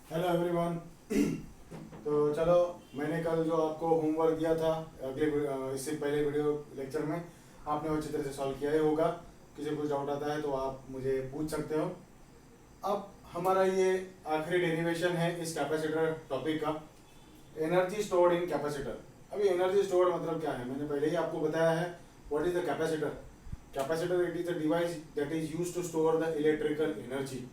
Hello everyone. तो चलो, मैंने कल जो आपको होमवर्क दिया था इससे पहले वीडियो लेक्चर में, आपने वो अच्छी तरह से सॉल्व किया ही होगा। किसी को कुछ डाउट आता है तो आप मुझे पूछ सकते हो। अब हमारा ये आखिरी डेरिवेशन है इस कैपेसिटर टॉपिक का, एनर्जी स्टोर्ड इन कैपेसिटर। अभी एनर्जी स्टोर्ड मतलब क्या है, मैंने पहले ही आपको बताया है। What is the capacitor? Capacitor it is the device that is used to store the electrical energy.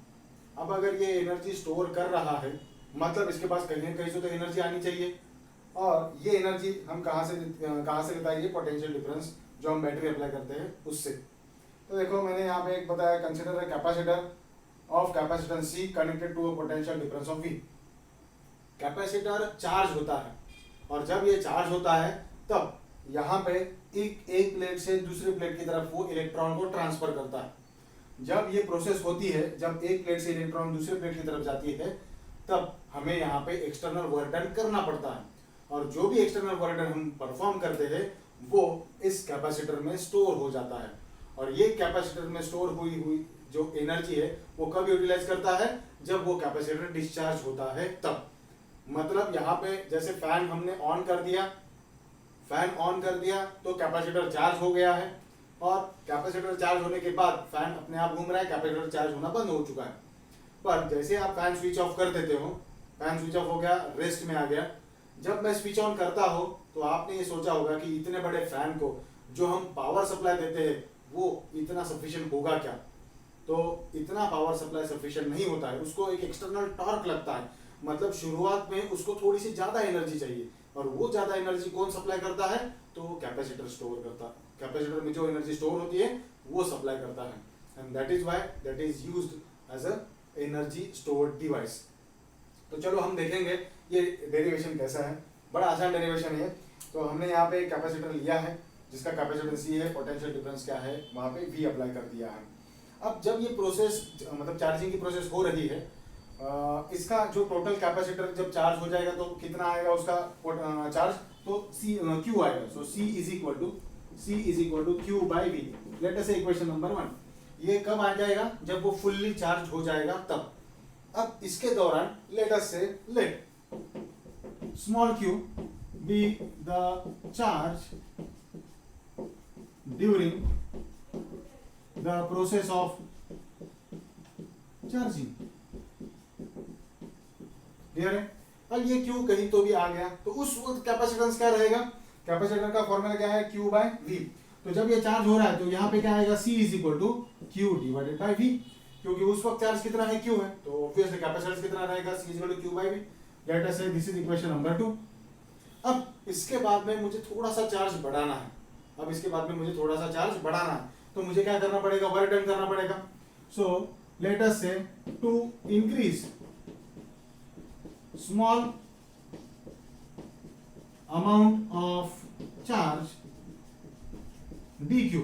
अब अगर ये एनर्जी स्टोर कर रहा है, मतलब इसके पास कहीं ना कहीं से तो एनर्जी आनी चाहिए। और ये एनर्जी हम कहाँ से लेता है? ये पोटेंशियल डिफरेंस जो हम बैटरी अप्लाई करते हैं उससे। तो देखो, मैंने यहाँ पे एक बताया, consider a capacitor of capacitance C connected to a potential difference of V. Capacitor charge होता है, और जब ये चार्ज होता है तब यहाँ पे एक प्लेट से दूसरी प्लेट की तरफ वो इलेक्ट्रॉन को ट्रांसफर करता है। जब ये प्रोसेस होती है, जब एक प्लेट से इलेक्ट्रॉन दूसरे प्लेट की तरफ जाती है, तब हमें यहाँ पे एक्सटर्नल वर्क डन करना पड़ता है। और जो भी एक्सटर्नल वर्क डन हम परफॉर्म करते हैं वो इस कैपेसिटर में स्टोर हो जाता है। और ये कैपेसिटर में स्टोर हुई हुई जो एनर्जी है वो कब यूटिलाइज करता है? जब वो कैपेसिटर डिस्चार्ज होता है तब। मतलब यहाँ पे जैसे फैन हमने ऑन कर दिया, फैन ऑन कर दिया तो कैपेसिटर चार्ज हो गया है, और कैपेसिटर चार्ज होने के बाद फैन अपने आप घूम रहा है, कैपेसिटर चार्ज होना बंद हो चुका है। पर जैसे आप फैन स्विच ऑफ कर देते हो, फैन स्विच ऑफ हो गया, रेस्ट में आ गया। जब मैं स्विच ऑन करता हो तो आपने ये सोचा होगा कि इतने बड़े फैन को जो हम पावर सप्लाई देते हैं वो इतना सफिशिएंट होगा क्या? तो इतना पावर सप्लाई सफिशिएंट नहीं होता है, उसको एक एक्सटर्नल टॉर्क लगता है। मतलब शुरुआत में उसको थोड़ी सी ज्यादा एनर्जी चाहिए, और वो ज्यादा एनर्जी कौन सप्लाई करता है? तो कैपेसिटर स्टोर करता है। कैपेसिटर में जो एनर्जी स्टोर होती है वो सप्लाई करता है, and that is why that is used as a energy store device. तो चलो हम देखेंगे ये डेरिवेशन कैसा है। बड़ा आसान डेरिवेशन है। तो हमने यहाँ पे कैपेसिटर लिया है जिसका कैपेसिटेंस सी है, पोटेंशियल डिफरेंस क्या है, वहाँ पे वी अप्लाई कर दिया है। अब जब ये प्रोसेस मतलब चार्जिंग की प्रोसेस हो रही है, इसका जो टोटल कैपेसिटर जब चार्ज हो जाएगा तो कितना आएगा उसका चार्ज? तो सी क्यू आएगा। So C is equal to Q by V. Let us say equation number 1। ये कब आ जाएगा? जब वो फुल्ली चार्ज हो जाएगा तब। अब इसके दौरान लेट अस से let small Q be the charge during the process of charging. Clear है? अब ये क्यू कहीं तो भी आ गया तो उस वक्त कैपेसिटेंस क्या रहेगा? कैपेसिटर का फॉर्मूला क्या है? Q by V. तो जब ये चार्ज हो रहा है तो यहाँ पे क्या आएगा? C is equal to Q divided by V, क्योंकि उस वक्त चार्ज कितना है? क्यू है, तो ऑब्वियसली कैपेसिटेंस कितना रहेगा? C is equal to Q by V. Let us say this is equation number 2। अब इसके बाद में मुझे थोड़ा सा चार्ज बढ़ाना है। तो मुझे क्या करना पड़ेगा? वर्क डन करना पड़ेगा। सो let us say to increase small amount of charge dq,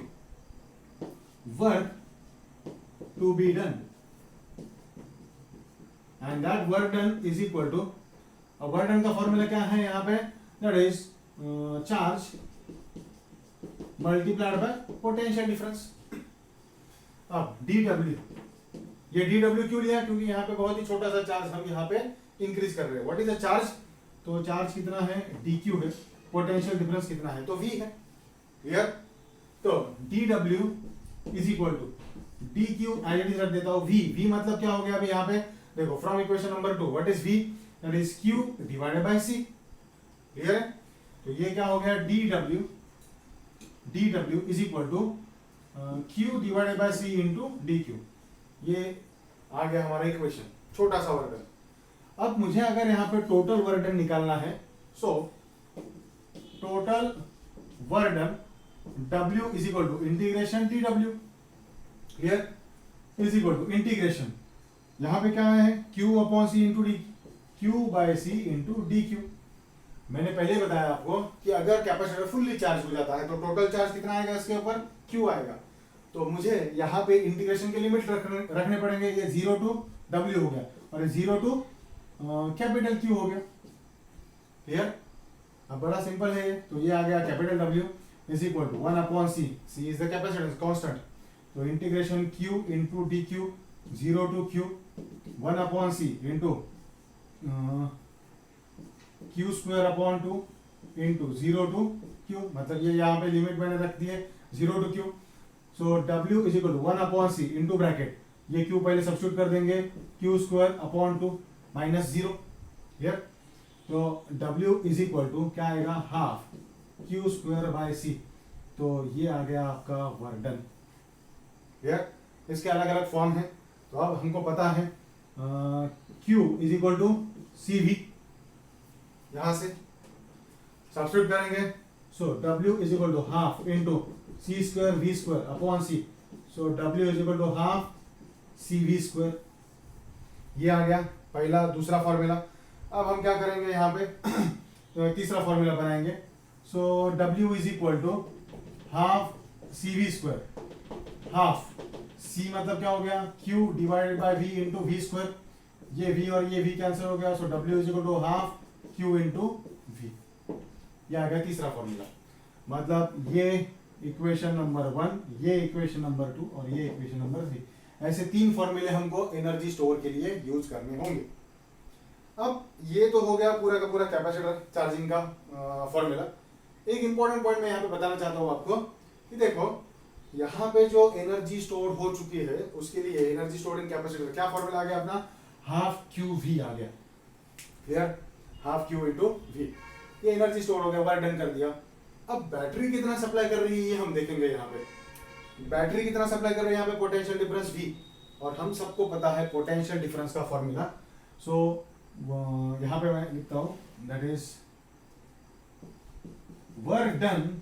work to be done, and that work done is equal to, work done का फॉर्मूला क्या है यहाँ पे? that is charge multiplied by potential difference। अब dw, ये dw क्यों लिया? क्योंकि यहाँ पे बहुत ही छोटा सा चार्ज हम यहाँ पे इंक्रीज कर रहे हैं। What is the charge? तो चार्ज कितना है? dq है। पोटेंशियल डिफरेंस कितना है? तो v है। क्लियर? तो dw is equal to dq, as it is रख देता हूं v मतलब क्या हो गया अभी यहाँ पे? देखो, from equation number 2 what is v? That is q divided by c। Clear है? तो ये क्या हो गया? dw is equal to q divided by c into dq। ये आ गया हमारा इक्वेशन, छोटा सा वर्क डन। अब मुझे अगर यहाँ पे टोटल वर्क डन निकालना है, so total work done W is equal to integration dw। Clear? Is equal to integration, यहाँ पे क्या है? Q upon C into D, Q by C into D Q. मैंने पहले बताया आपको कि अगर कैपेसिटर फुल्ली चार्ज हो जाता है तो टोटल चार्ज कितना आएगा? इसके ऊपर Q आएगा। तो मुझे यहाँ पे इंटीग्रेशन के लिमिट रखने पड़ेंगे। ये 0 टू W हो गया, और 0 टू कैपिटल Q हो गया। क्लियर? अब बड़ा सिंपल है। तो ये आ गया capital W is equal to 1 upon C, C is the capacitance constant. तो integration Q into D Q, 0 to Q, 1 upon C into Q square upon 2 into 0 to Q, मतलब ये यहाँ पे लिमिट मैंने रख दी है 0 to Q. So W is equal to 1 upon C into bracket, ये क्यू पहले सब्स्टिट्यूट कर देंगे, Q square upon 2 minus 0। Clear? तो W इज इक्वल टू क्या आएगा, half Q square by C. तो ये आ गया आपका वर्क डन। क्लियर? इसके अलग अलग फॉर्म है। तो अब हमको पता है Q is equal to C V, यहां से सब्स्टिट्यूट करेंगे। So W is equal to half into C square V square upon C. So W is equal to half C V square, ये आ गया पहला दूसरा फॉर्मूला। अब हम क्या करेंगे यहाँ पे तो तीसरा फॉर्मूला बनाएंगे। So W is equal to half C V square, half C मतलब क्या हो गया, Q divided by V into V square, ये V और ये V कैंसिल हो गया। So W is equal to half Q into V, ये आ गया तीसरा फॉर्मूला। मतलब ये इक्वेशन नंबर 1, ये इक्वेशन नंबर 2 और ये इक्वेशन नंबर 3, ऐसे 3 फॉर्मूले हमको एनर्जी स्टोर के लिए यूज करने होंगे। अब ये तो हो गया पूरा का पूरा कैपेसिटर चार्जिंग का फॉर्मूला। एक इंपॉर्टेंट पॉइंट मैं यहाँ पे बताना चाहता हूँ आपको कि देखो यहाँ पे जो एनर्जी स्टोर हो चुकी है उसके लिए एनर्जी स्टोर इन कैपेसिटर क्या फॉर्मूला आ गया अपना, हाफ क्यू वी आ गया। Clear? Half Q into V, ये एनर्जी स्टोर हो गया, वर्क डन कर दिया। अब बैटरी कितना सप्लाई कर रही है ये हम देखेंगे। यहाँ पे बैटरी कितना सप्लाई कर रही है, यहाँ पे पोटेंशियल डिफरेंस V, और हम सबको पता है पोटेंशियल डिफरेंस का फॉर्मूला। सो यहाँ पे मैं लिखता हूँ that is work done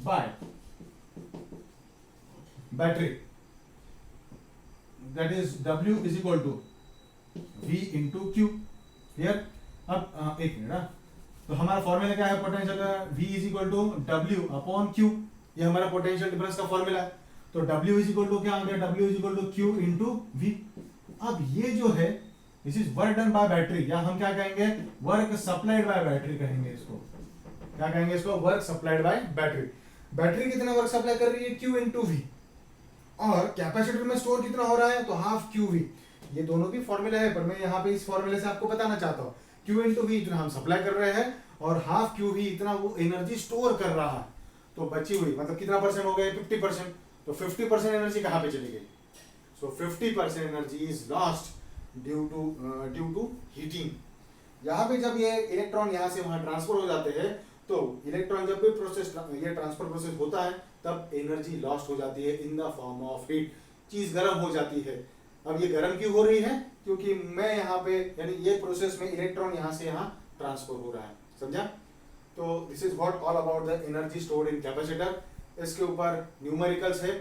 by battery, that is W is equal to V into Q. Clear? अब एक मिनट, तो हमारा फॉर्मूला क्या है, potential V is equal to W upon Q, ये हमारा पोटेंशियल डिफरेंस का फॉर्मूला है। तो W इज इक्वल टू क्या आ गया, W is equal to Q into V। अब ये जो है this is work done by battery, या हम क्या कहेंगे, वर्क सप्लाइड बाय बैटरी कहेंगे इसको। क्या कहेंगे इसको, work supplied by battery. Battery कितना वर्क सप्लाई कर रही है, Q इंटू V, और कैपेसिटर में स्टोर कितना हो रहा है, तो हाफ क्यू वी। ये दोनों भी फॉर्मूला है, पर मैं यहाँ पे इस फॉर्मूले से आपको बताना चाहता हूँ Q इंटू वी इतना हम सप्लाई कर रहे हैं और हाफ क्यू वी इतना वो एनर्जी स्टोर कर रहा है। तो बची हुई मतलब कितना परसेंट हो गया, 50%। तो 50% एनर्जी कहाँ पे चली गई, so 50% energy is lost due to heating. यहाँ पे जब ये इलेक्ट्रॉन यहाँ से वहां ट्रांसफर हो जाते हैं, तो इलेक्ट्रॉन जब भी प्रोसेस ये ट्रांसफर प्रोसेस होता है तब एनर्जी लॉस्ट हो जाती है in the form of heat, चीज गर्म हो जाती है। अब ये गर्म क्यों हो रही है, क्योंकि मैं यहाँ पे यानी ये प्रोसेस में इलेक्ट्रॉन यहाँ से यहाँ ट्रांसफर हो रहा है, समझा। तो this is what all about the energy stored in capacitor. इसके ऊपर न्यूमेरिकल्स है,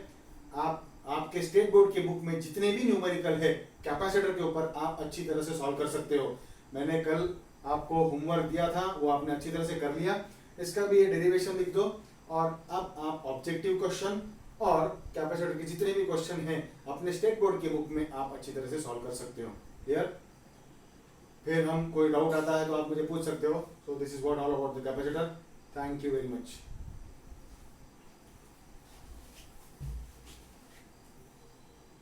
आपके स्टेट बोर्ड के बुक में जितने भी न्यूमेरिकल है कैपेसिटर के ऊपर आप अच्छी तरह से सॉल्व कर सकते हो। मैंने कल आपको होमवर्क दिया था, वो आपने अच्छी तरह से कर लिया। इसका भी ये डेरिवेशन लिख दो, और अब आप ऑब्जेक्टिव क्वेश्चन और कैपेसिटर के जितने भी क्वेश्चन हैं अपने स्टेट बोर्ड के बुक में आप अच्छी तरह से सॉल्व कर सकते हो। क्लियर? फिर हम कोई डाउट आता है तो आप मुझे पूछ सकते हो। So this is what all about the capacitor. Thank you very much.